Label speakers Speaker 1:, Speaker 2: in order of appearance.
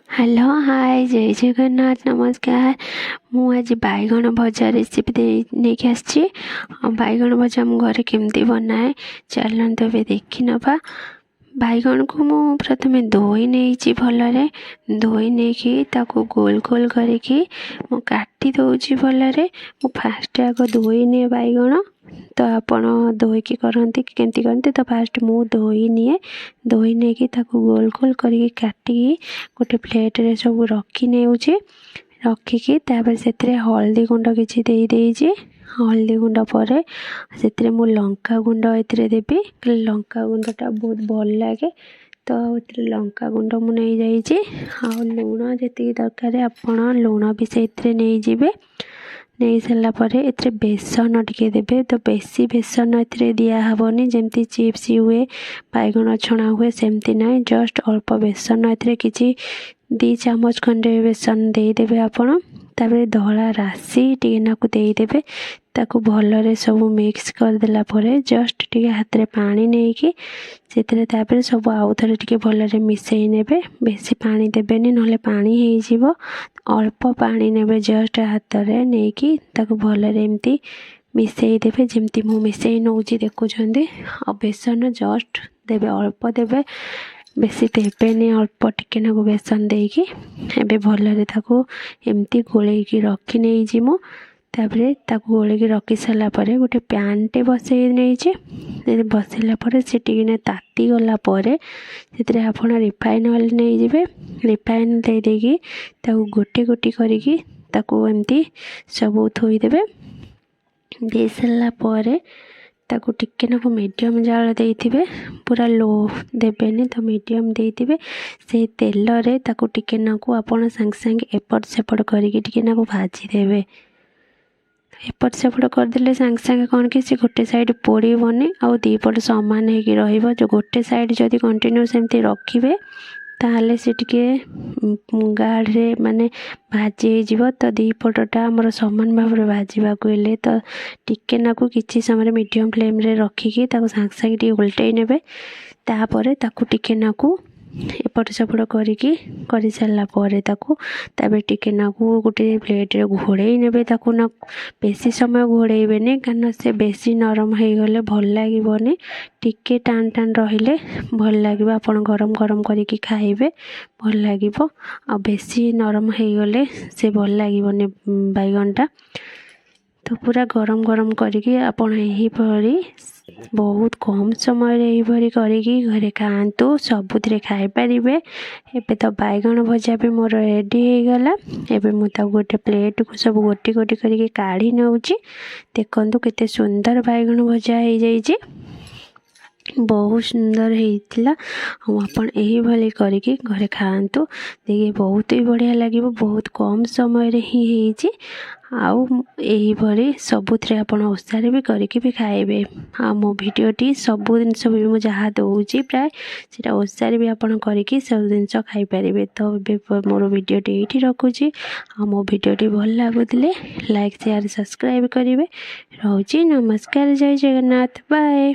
Speaker 1: Hello hi जय जगन्नाथ नमस्कार। मु आज बैगण भजा रेसिपी नहीं आसी। बैगण भजा मु घरे केमती बनाए चलते ए देखी नवा। बैगण को मु प्रथम धोई नहीं भलरे धोई नहीं ताको गोल गोल करिकी मु काटी दौची भलरे। मु फास्ट आग धोई निए बैगण तो आपण धोईकी करती केमती करती तो फास्ट मु धोई निए धोई नहीं ताको गोल गोल करिकी काटिकी गोटे प्लेट रे सब रखी नेउची। रखिकी तापर से हल्दी गुंड किसी दे देइची। हल्दी गुंड पर से मु लंका गुंड ए देवी लंका गुंडटा बहुत भल लगे तो लंका गुंड मु नहीं जाइए। आ लुण जी दरकार आपण लुण भी से नहीं जीवे। नहीं सारापर ए बेसन टिके देबे तो बेसी बेसन ए दिहबनी जमती चिप्स हुए बैगण छणा हुए सेमती ना जस्ट अल्प बेसन ए किसी 2 चामच खंडे बेसन देदेवे आपण। तापर धला राशि टिके नाकु देदेवे ताकू भलरे सब मिक्स करदेला परे जस्ट टिके हाथ रे पानी नहीं कि से सब आउ थे टिके भलरे मिसई नेबे। बेसी पानी देबेनी नहले पानी हो जीवो। अल्प पानी नेबे जस्ट हाथ रे नहीं कि ताकू भलरे एमती मिसई देबे जेमती मु मिसई नौची देखुछंदी। आ बेसन जस्ट देबे अल्प देबे बेसी देबेनी अल्प टिके नाकु बेसन देकी एबे भलरे ताकू एमती गोलेकी रखी नहीं जिमु। तापरे ताकू गोलेकी रखी सारा परे गोटे पैन टे बसई नहीं बसैला परे से टिके ताती गला परे से आपण रिफाइन ऑयल नहीं जिवे। रिफाइन दे देकी ताकू गोटी गोटी करिकी ताकू एमती सब थोई देबे। दे सारा परे ताकू टिके नाकू मीडियम जाल देइथिबे पूरा लो देबेनी तो मीडियम देइथिबे। से तेल रे ताकू टिके नाकू आपण संग संग एपट सेपट करिकी टिके नाकू भाजी देबे। एपट सेपट करदेले सांगे सांगे कौन कि गोटे साइड पोड़बनी आउ दी पट सामान होगी रहिबो। जो गोटे साइड जदि कंटिन्यू सेमती रखिबे ताहले से टिके गाढ़े माने भाजी हो तो दी पटटा आमर समान भाव में भाजवाक हेले तो टिके नाकू किछि समय मीडियम फ्लेम रे रखिकी ताकू सांगे सांगे टिके उल्टै नेबे। तापर ताकू टिके नाकू एपट सेपट करिकी करि सारला परे ताकू ताबे टिके नाकू गोटे प्लेट रे घोड़े नेबे। ताकू ना बेसी समय घोड़ेबेनी कारण से बेसी नरम हो गले भल लागिबोनी। टिके टान टान रहिले भल लागिबो। आपण गरम गरम करिकी खाइबे भल लागिबो। आ बेसी नरम हो गले से भल लागिबोनी बैगनटा। तो पूरा गरम गरम करिकी आपण एही भरी बहुत कम समय रे करिकी घरे खातु सबुथिरे खाई पारिबे। एबे तो बैगण भजा भी मोर रेडी हो गला। एबे मु ता गोटे प्लेट को सब गोटी गोटी करिकी काढ़ी नउची। देखंतु केते सुंदर बैगण भजा हो जाइए बहुत सुंदर होता। आपण यही भली करिकी घरे खातु देखिए बहुत ही बढ़िया लगे बहुत कम समय रे ही होइची। आउ यही भरी सबुथिरे आपण ओसारे भी करिकी भी खाइबे। आ मो वीडियोटी सबु जिनस भी मु जहाँ दउची प्राय सेटा ओसारे भी आपण करिकी सब जिनस खाई पारिबे। तो मोर वीडियोटी एठी रखुची। आ मो वीडियोटी भल लागुतिले लाइक शेयर सब्सक्राइब करिवे। रहउची नमस्कार जय जगन्नाथ बाय।